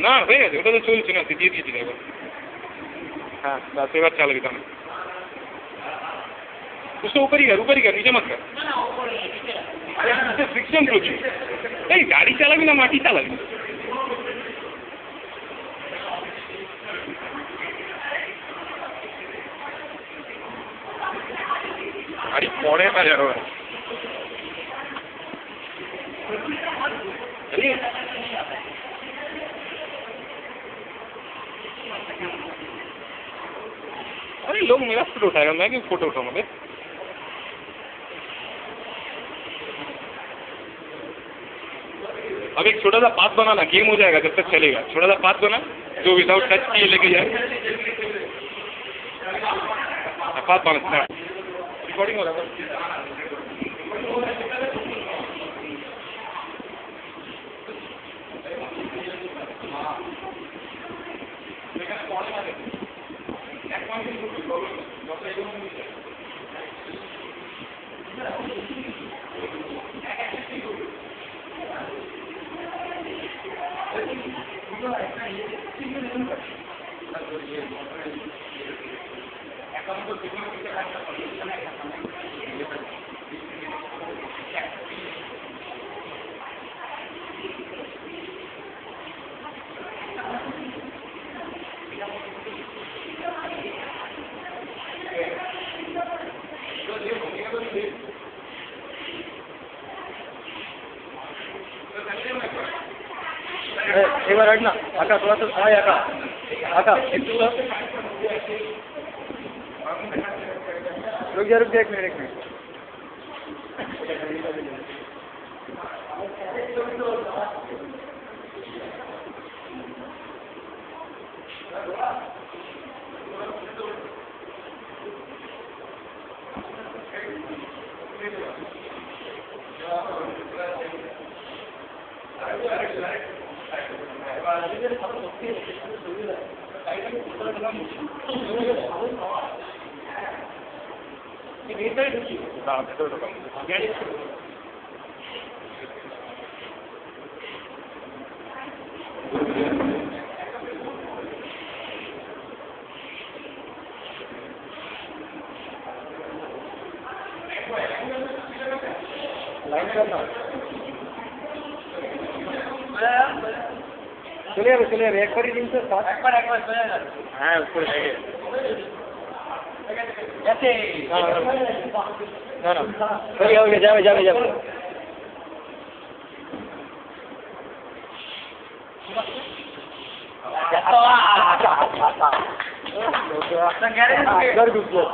না হয়ে গেছে, ওটা তো চলছে না, দিয়ে দিয়েছি এবার। हाँ बस एबार चालू दिता उसको ऊपर ही कर नीचे मत कर। अरे फ्रिक्शन प्रचुर, এই গাড়ি চালাবি না মাটি চালাবি? গাড়ি পড়ে না যারো अरे लोग मेरा फोटो उठाएगा, मैं क्यों फोटो उठाऊंगा बे? अब एक छोटा सा पाथ बनाना, गेम हो जाएगा जब तक चलेगा। छोटा सा पाथ बना जो विदाउट टच किए लेके जाए। पाथ बना रिकॉर्डिंग हो रहा है। एक बार हटना आका, थोड़ा सा आए आका, आका रुक जा एक मिनट। चलिए एक बार ही दिन से एक बार हाँ उसको ऐसे ना चलिए हो गया, जाओ घर घुस गया।